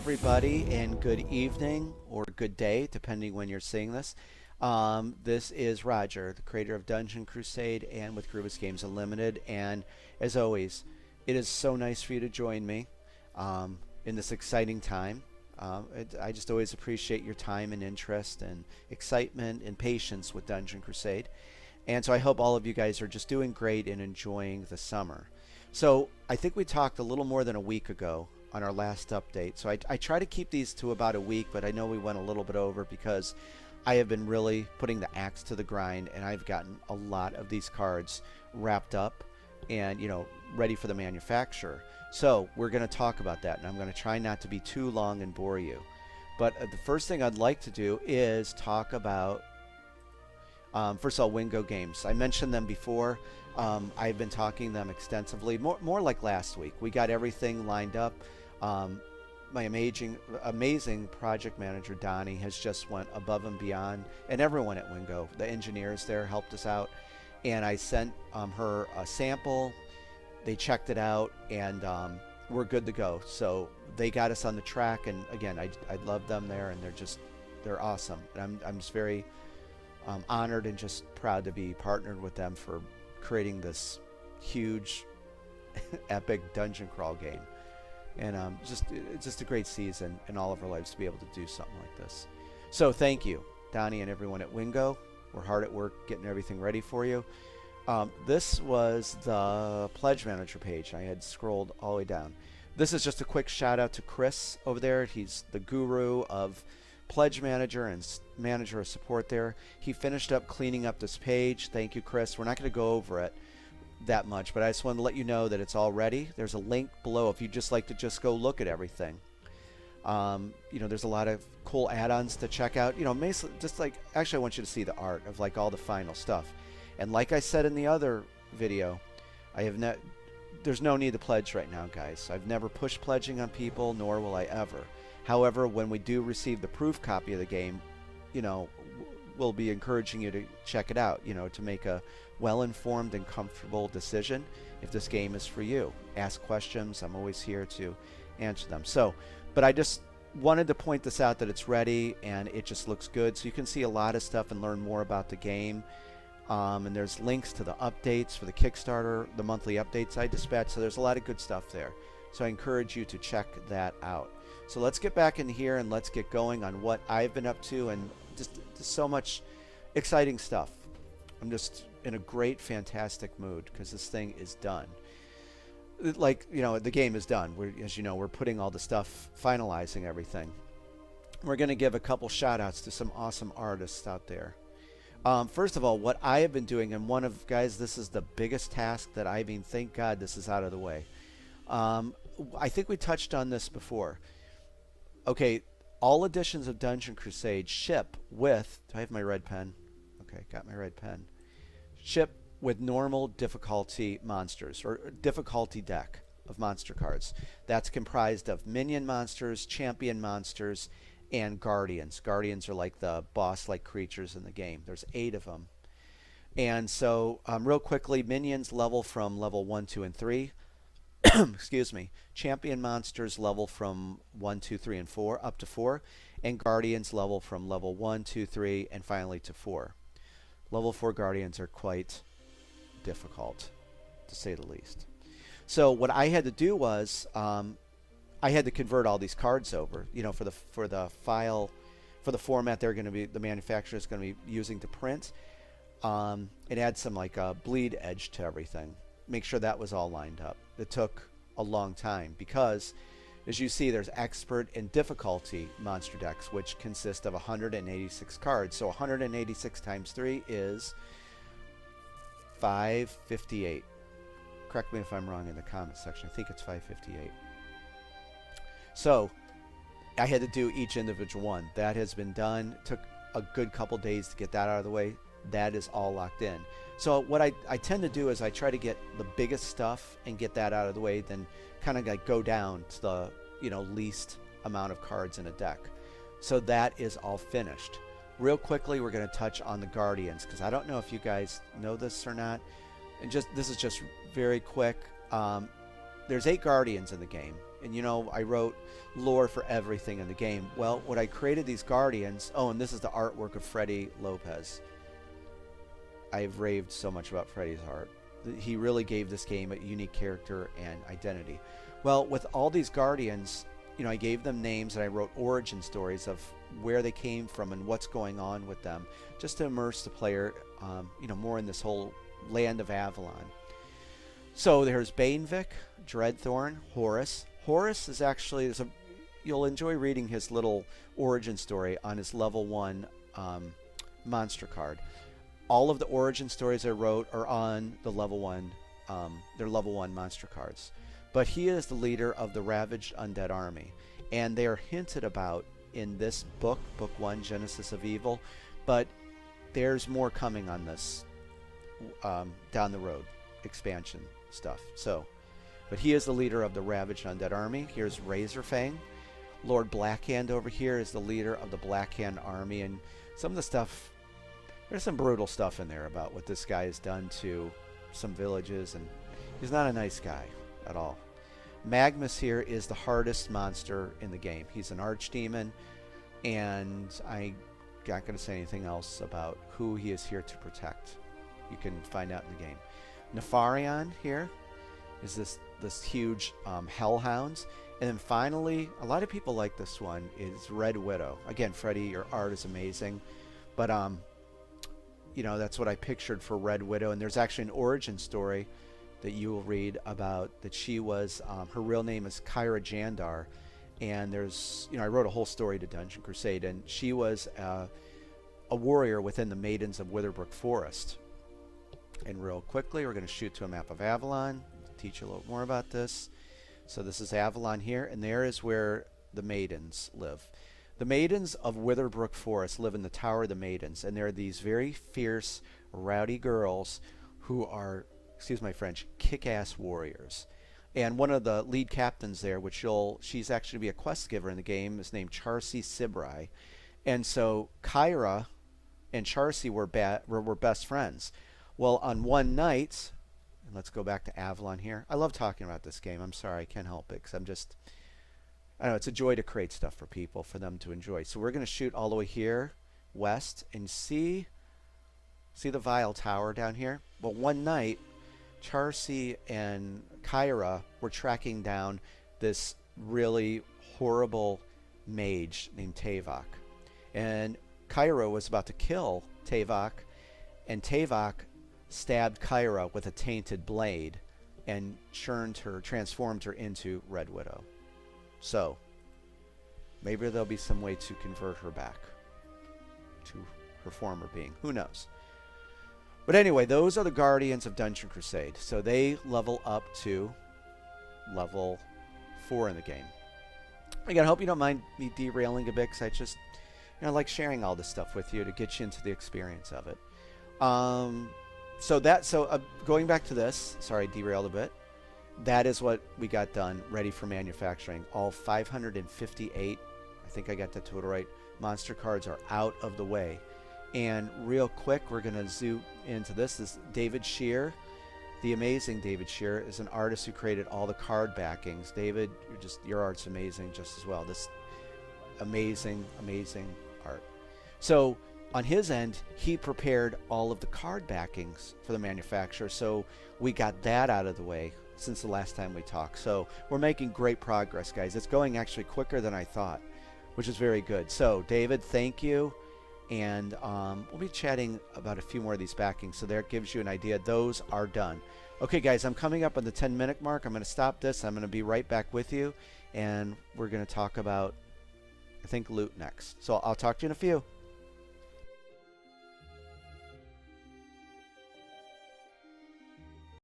everybody, and good evening or good day, depending when you're seeing this. This is Roger, the creator of Dungeon Crusade and with Grubus Games Unlimited. And as always, it is so nice for you to join me in this exciting time. I just always appreciate your time and interest and excitement and patience with Dungeon Crusade. And so I hope all of you guys are just doing great and enjoying the summer. So I think we talked a little more than a week ago on our last update. So I try to keep these to about a week, but I know we went a little bit over because I have been really putting the axe to the grind, and I've gotten a lot of these cards wrapped up and, ready for the manufacturer. So we're going to talk about that, and I'm going to try not to be too long and bore you. But the first thing I'd like to do is talk about, first of all, Wingo Games. I mentioned them before. I've been talking them extensively, more like last week. We got everything lined up. My amazing project manager, Donnie, has just went above and beyond, and everyone at Wingo, the engineers there, helped us out. And I sent her a sample. They checked it out, and we're good to go. So they got us on the track, and again, I love them there, and they're awesome. And I'm just very honored and just proud to be partnered with them for creating this huge, epic dungeon crawl game. And it's just a great season in all of our lives to be able to do something like this. So thank you, Donnie and everyone at Wingo. We're hard at work getting everything ready for you. This was the Pledge Manager page. I had scrolled all the way down. This is just a quick shout out to Chris over there. He's the guru of Pledge Manager and manager of support there. He finished up cleaning up this page. Thank you, Chris. We're not going to go over it that much, but I just wanted to let you know that it's all ready. There's a link below if you'd just like to just go look at everything. There's a lot of cool add-ons to check out. Actually, I want you to see the art of like all the final stuff. And like I said in the other video, there's no need to pledge right now, guys. I've never pushed pledging on people, nor will I ever. However, when we do receive the proof copy of the game, we'll be encouraging you to check it out, to make a well-informed and comfortable decision if this game is for you. Ask questions. I'm always here to answer them. But I just wanted to point this out that it's ready and it just looks good. So you can see a lot of stuff and learn more about the game. And there's links to the updates for the Kickstarter, the monthly updates I dispatch. So there's a lot of good stuff there. So I encourage you to check that out. So let's get back in here and let's get going on what I've been up to, and just so much exciting stuff. I'm just in a great, fantastic mood because this thing is done. The game is done. We're putting all the stuff, finalizing everything. We're going to give a couple shout outs to some awesome artists out there. First of all, what I have been doing, and guys, this is the biggest task that thank God this is out of the way. I think we touched on this before. Okay, all editions of Dungeon Crusade ship with, do I have my red pen? Okay, got my red pen. Ship with normal difficulty monsters, or difficulty deck of monster cards. That's comprised of minion monsters, champion monsters, and guardians. Guardians are like the boss-like creatures in the game. There's 8 of them. And so, real quickly, minions level from level 1, 2, and 3. Excuse me. Champion monsters level from 1, 2, 3, and 4 up to 4, and guardians level from level 1, 2, 3, and finally to 4. Level 4 guardians are quite difficult, to say the least. So what I had to do was I had to convert all these cards over, for the file, for the format the manufacturer is going to be using to print, and add some bleed edge to everything. Make sure that was all lined up. It took a long time because, as you see, there's expert and difficulty monster decks, which consist of 186 cards. So 186 times 3 is 558. Correct me if I'm wrong in the comments section. I think it's 558. So I had to do each individual one. That has been done. Took a good couple days to get that out of the way. That is all locked in. So what I tend to do is I try to get the biggest stuff and get that out of the way, then kind of go down to the least amount of cards in a deck. So that is all finished. Real quickly, we're going to touch on the Guardians, because I don't know if you guys know this or not. And this is just very quick. There's 8 Guardians in the game. And you know, I wrote lore for everything in the game. Well, when I created these guardians, oh, and this is the artwork of Freddy Lopez. I've raved so much about Freddy's art. He really gave this game a unique character and identity. Well, with all these guardians, you know, I gave them names and I wrote origin stories of where they came from and what's going on with them, just to immerse the player, you know, more in this whole land of Avalon. So there's Banevik, Dreadthorn, Horus. Horus is actually, you'll enjoy reading his little origin story on his level 1 monster card. All of the origin stories I wrote are on the level 1, they're level 1 monster cards. But he is the leader of the Ravaged Undead Army. And they are hinted about in this book, Book 1, Genesis of Evil. But there's more coming on this down the road, expansion stuff. So, but he is the leader of the Ravaged Undead Army. Here's Razorfang. Lord Blackhand over here is the leader of the Blackhand Army. And some of the stuff, there's some brutal stuff in there about what this guy has done to some villages. And he's not a nice guy at all. Magnus here is the hardest monster in the game. He's an archdemon, and I'm not going to say anything else about who he is here to protect. You can find out in the game. Nefarion here is this huge hellhounds. And then finally, a lot of people like this one, is Red Widow. Again, Freddy, your art is amazing. But, you know, that's what I pictured for Red Widow. And there's actually an origin story that you will read about that she was, her real name is Kyra Jandar. And there's, you know, I wrote a whole story to Dungeon Crusade. And she was a warrior within the Maidens of Witherbrook Forest. And real quickly, we're going to shoot to a map of Avalon, teach you a little more about this. So this is Avalon here, and there is where the Maidens live. The Maidens of Witherbrook Forest live in the Tower of the Maidens, and they're these very fierce, rowdy girls who are, excuse my French, kick-ass warriors. And one of the lead captains there, she's actually be a quest giver in the game, is named Charcy Sibrai. And so Kyra and Charcy were best friends. Well, on one night, and let's go back to Avalon here. I love talking about this game. I'm sorry, I can't help it, because I know, it's a joy to create stuff for people, for them to enjoy. So we're going to shoot all the way here, west, and see the Vile Tower down here? Well, one night, Charcy and Kyra were tracking down this really horrible mage named Tavok. And Kyra was about to kill Tavok, and Tavok stabbed Kyra with a tainted blade and transformed her into Red Widow. So, maybe there'll be some way to convert her back to her former being. Who knows? But anyway, those are the Guardians of Dungeon Crusade. So they level up to level 4 in the game. Again, I hope you don't mind me derailing a bit, because I just, I like sharing all this stuff with you to get you into the experience of it. So going back to this, sorry, I derailed a bit. That is what we got done, ready for manufacturing. All 558, I think I got the total right, monster cards are out of the way. And real quick, we're going to zoom into this. This is David Shear. The amazing David Shear is an artist who created all the card backings. David, your art's amazing just as well. This amazing, amazing art. So on his end, he prepared all of the card backings for the manufacturer. So we got that out of the way since the last time we talked. So we're making great progress, guys. It's going actually quicker than I thought, which is very good. So David, thank you. And we'll be chatting about a few more of these backings. So there gives you an idea. Those are done. Okay, guys, I'm coming up on the 10-minute mark. I'm going to stop this. I'm going to be right back with you. And we're going to talk about, I think, loot next. So I'll talk to you in a few.